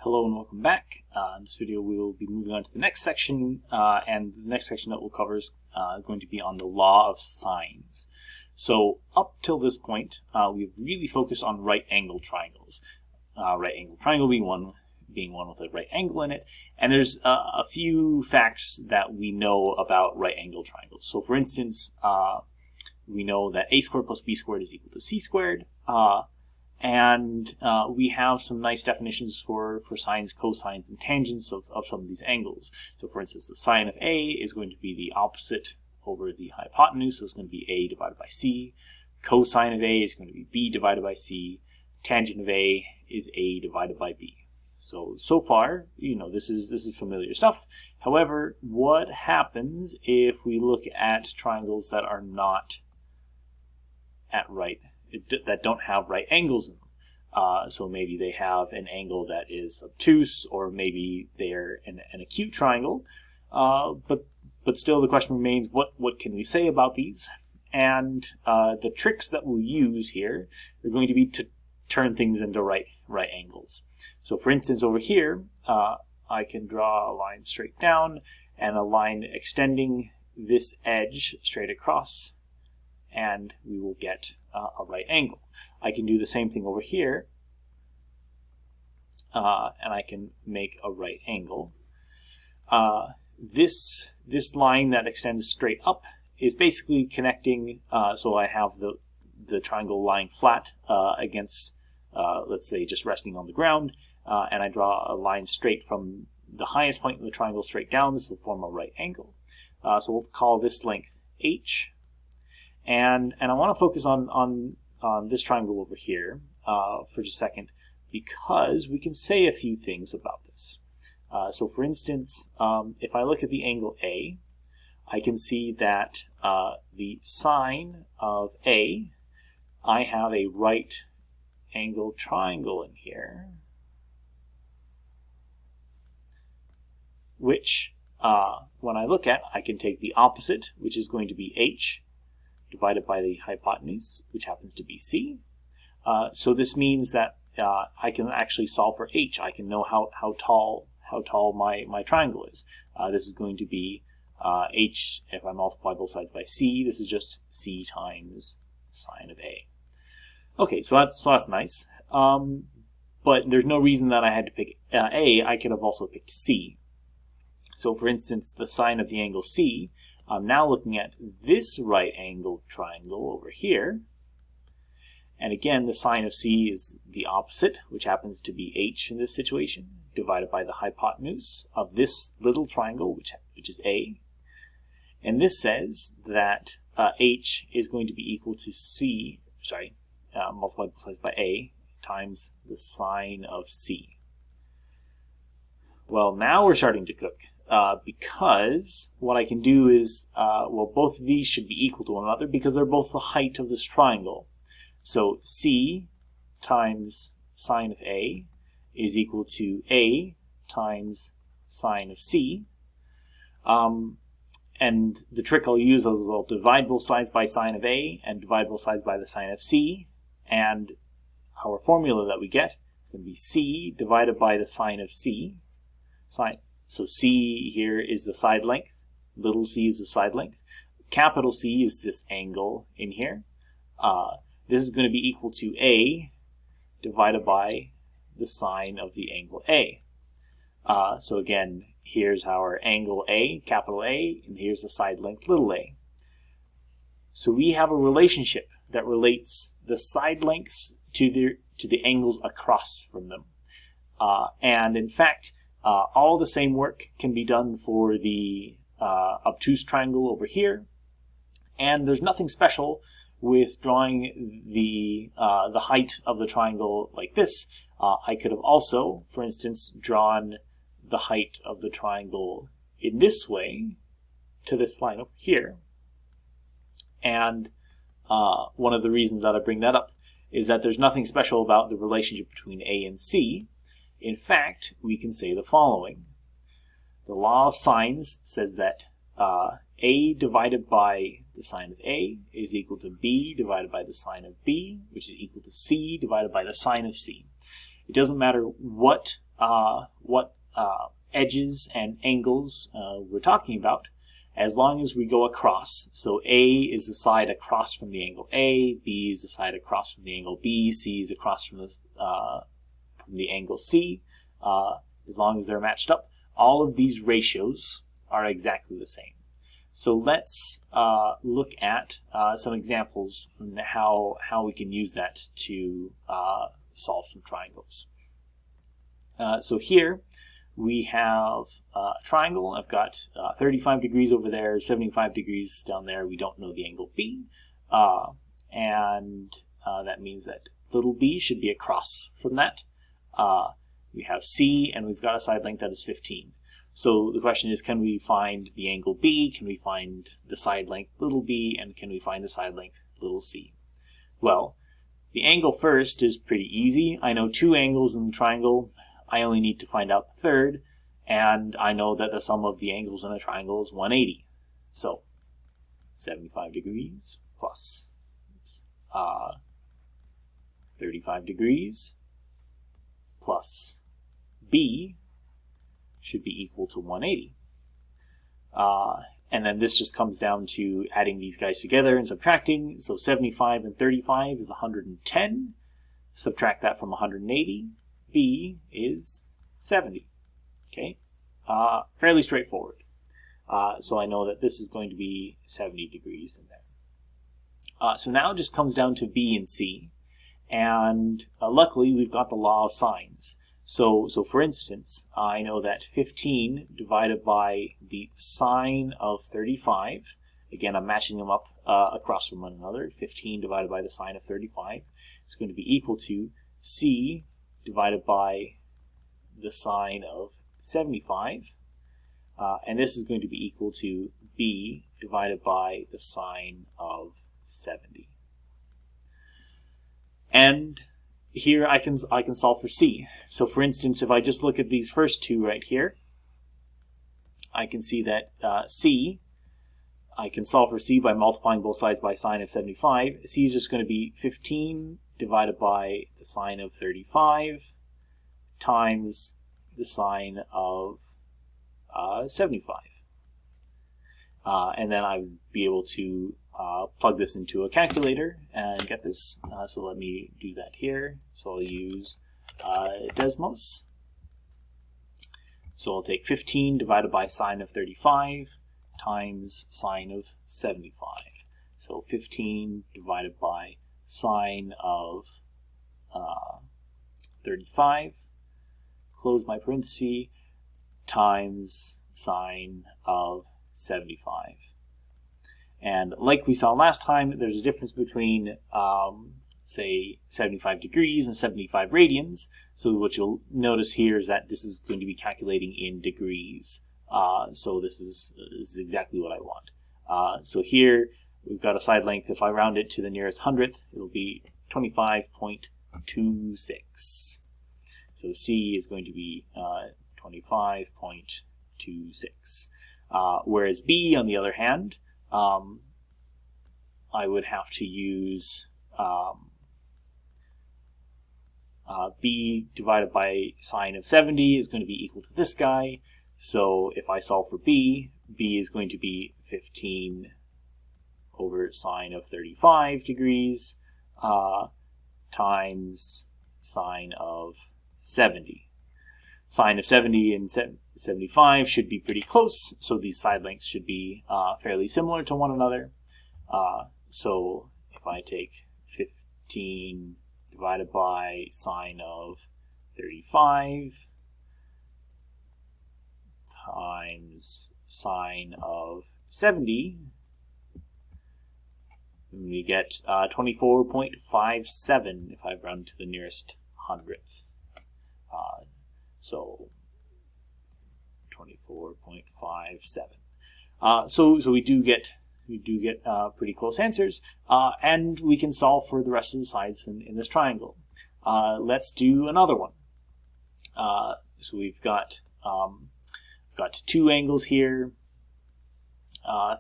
Hello and welcome back. In this video we will be moving on to the next section, and the next section that we'll cover is going to be on the law of sines. So up till this point, we've really focused on right-angled triangles. Right-angled triangle being one with a right angle in it, and there's a few facts that we know about right-angled triangles. So for instance, we know that a squared plus b squared is equal to c squared. And we have some nice definitions for sines, cosines, and tangents of some of these angles. So for instance, the sine of A is going to be the opposite over the hypotenuse, so it's going to be A divided by C. Cosine of A is going to be B divided by C. Tangent of A is A divided by B. So far, you know, this is familiar stuff. However, what happens if we look at triangles that are not at that don't have right angles in them? So maybe they have an angle that is obtuse, or maybe they're an acute triangle. But still the question remains, what can we say about these? And the tricks that we'll use here are going to be to turn things into right angles. So for instance, over here, I can draw a line straight down and a line extending this edge straight across, and we will get a right angle. I can do the same thing over here, and I can make a right angle. This line that extends straight up is basically connecting, so I have the triangle lying flat against, let's say, just resting on the ground, and I draw a line straight from the highest point of the triangle straight down. This will form a right angle. So we'll call this length H. And I want to focus on this triangle over here for just a second, because we can say a few things about this. So for instance, if I look at the angle A, I can see that the sine of A, I have a right angle triangle in here, which when I look at, I can take the opposite, which is going to be H, divided by the hypotenuse, which happens to be C. So this means that I can actually solve for H. I can know how tall my triangle is. This is going to be H, if I multiply both sides by C, this is just C times sine of A. Okay, so that's nice. But there's no reason that I had to pick A. I could have also picked C. So for instance, the sine of the angle C, I'm now looking at this right angled triangle over here. And again, the sine of C is the opposite, which happens to be H in this situation, divided by the hypotenuse of this little triangle, which is A. And this says that H is going to be equal to multiplied both sides by A times the sine of C. Well, now we're starting to cook. Because what I can do is, well, both of these should be equal to one another because they're both the height of this triangle. So C times sine of A is equal to A times sine of C. And the trick I'll use is I'll divide both sides by sine of A and divide both sides by the sine of C. And our formula that we get is going to be C divided by the sine of C. So C here is the side length, little c is the side length, capital C is this angle in here. This is going to be equal to A divided by the sine of the angle A. So again, here's our angle A, capital A, and here's the side length, little a. So we have a relationship that relates the side lengths to the angles across from them. And in fact, all the same work can be done for the obtuse triangle over here, and there's nothing special with drawing the height of the triangle like this. I could have also, for instance, drawn the height of the triangle in this way to this line over here. And one of the reasons that I bring that up is that there's nothing special about the relationship between A and C. In fact, we can say the following. The law of sines says that A divided by the sine of A is equal to B divided by the sine of B, which is equal to C divided by the sine of C. It doesn't matter what what edges and angles we're talking about, as long as we go across. So A is the side across from the angle A, B is the side across from the angle B, C is across from the angle C. As long as they're matched up, all of these ratios are exactly the same. So let's look at some examples on how we can use that to solve some triangles. So here we have a triangle. I've got 35 degrees over there, 75 degrees down there. We don't know the angle B, and that means that little b should be across from that. We have C, and we've got a side length that is 15. So the question is, can we find the angle B, can we find the side length little b, and can we find the side length little c? Well, the angle first is pretty easy. I know two angles in the triangle. I only need to find out the third, and I know that the sum of the angles in a triangle is 180. So 75 degrees plus 35 degrees plus B should be equal to 180. And then this just comes down to adding these guys together and subtracting. So 75 and 35 is 110. Subtract that from 180. B is 70. Okay, fairly straightforward. So I know that this is going to be 70 degrees in there. So now it just comes down to B and C. And luckily, we've got the law of sines. So for instance, I know that 15 divided by the sine of 35, again, I'm matching them up across from one another. 15 divided by the sine of 35 is going to be equal to C divided by the sine of 75. And this is going to be equal to B divided by the sine of 70. And here I can solve for C. So for instance, if I just look at these first two right here, I can see that C, I can solve for C by multiplying both sides by sine of 75. C is just going to be 15 divided by the sine of 35 times the sine of 75. And then I would be able to plug this into a calculator and get this. So let me do that here. So I'll use Desmos. So I'll take 15 divided by sine of 35 times sine of 75. So 15 divided by sine of 35, close my parenthesis, times sine of 75. And like we saw last time, there's a difference between, say, 75 degrees and 75 radians. So what you'll notice here is that this is going to be calculating in degrees. So this is exactly what I want. So here we've got a side length. If I round it to the nearest hundredth, it'll be 25.26. So C is going to be 25.26. Whereas B, on the other hand, I would have to use B divided by sine of 70 is going to be equal to this guy. So if I solve for B, B is going to be 15 over sine of 35 degrees times sine of 70. Sine of 70 and 75 should be pretty close, so these side lengths should be fairly similar to one another. So if I take 15 divided by sine of 35 times sine of 70, we get 24.57 if I round to the nearest hundredth. So 24.57. So we do get pretty close answers, and we can solve for the rest of the sides in this triangle. Let's do another one. So we've got two angles here,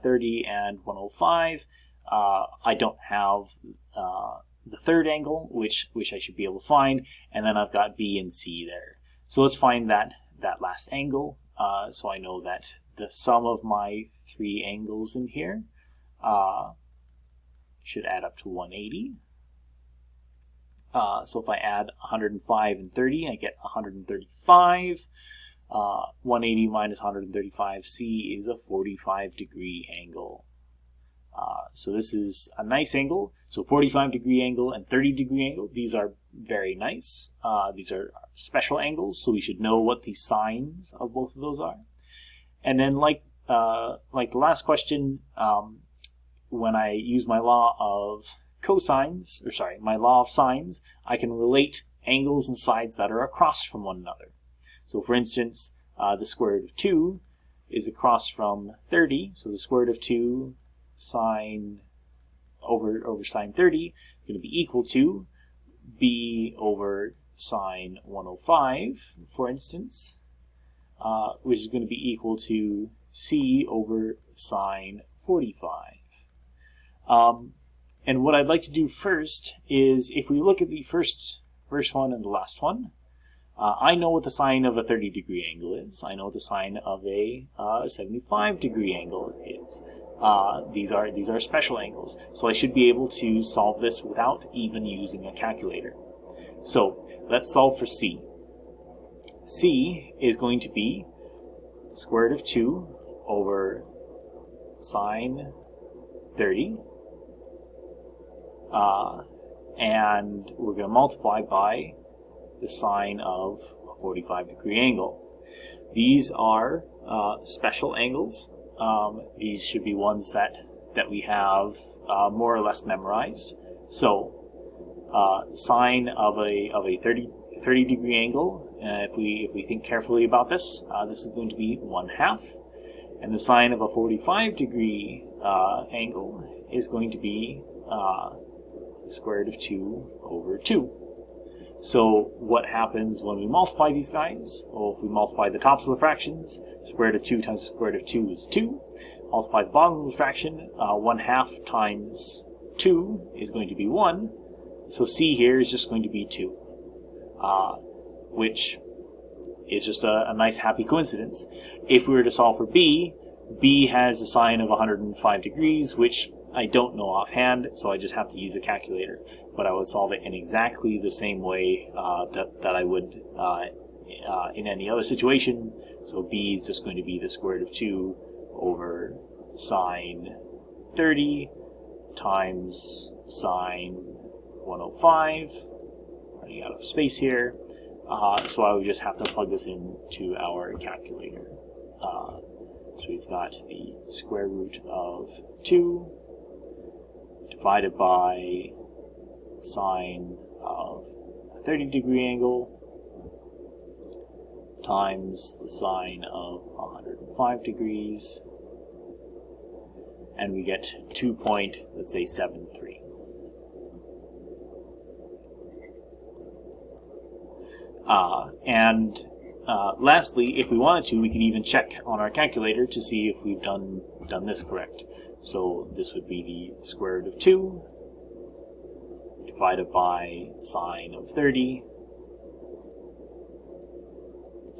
30 and 105. I don't have the third angle, which I should be able to find, and then I've got B and C there. So let's find that last angle. So I know that the sum of my three angles in here should add up to 180. So if I add 105 and 30, I get 135. 180 minus 135, C is a 45-degree angle. So this is a nice angle. So 45-degree angle and 30-degree angle, these are very nice. These are special angles, so we should know what the sines of both of those are. And then like the last question, when I use my law of cosines, or sorry, my law of sines, I can relate angles and sides that are across from one another. So for instance, the square root of 2 is across from 30, so the square root of 2 sine over sine 30 is going to be equal to b over sine 105, for instance, which is going to be equal to c over sine 45. And what I'd like to do first is, if we look at the first one and the last one, I know what the sine of a 30-degree angle is. I know what the sine of a 75-degree angle is. These are special angles, so I should be able to solve this without even using a calculator. So let's solve for C. C is going to be the square root of 2 over sine 30, and we're going to multiply by the sine of a 45-degree angle. These are special angles. These should be ones that we have more or less memorized. So sine of a 30-degree angle, if we think carefully about this, this is going to be 1/2, and the sine of a 45-degree angle is going to be the square root of 2 over 2. So what happens when we multiply these guys? Well, if we multiply the tops of the fractions, square root of 2 times the square root of 2 is 2. Multiply the bottom of the fraction, 1/2 times 2 is going to be 1. So C here is just going to be 2, which is just a nice happy coincidence. If we were to solve for B, B has a sine of 105 degrees, which I don't know offhand, so I just have to use a calculator. But I would solve it in exactly the same way that I would in any other situation. So B is just going to be the square root of 2 over sine 30 times sine 105. Running out of space here. So I would just have to plug this into our calculator. So we've got the square root of 2 divided by sine of a 30-degree angle times the sine of 105 degrees, and we get 2.73. Lastly, if we wanted to, we could even check on our calculator to see if we've done this correct. So this would be the square root of 2 divided by sine of 30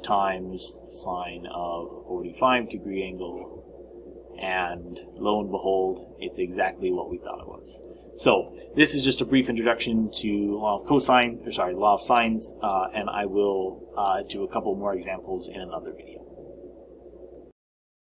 times the sine of a 45-degree angle, and lo and behold, it's exactly what we thought it was. So this is just a brief introduction to law of sines, and I will do a couple more examples in another video.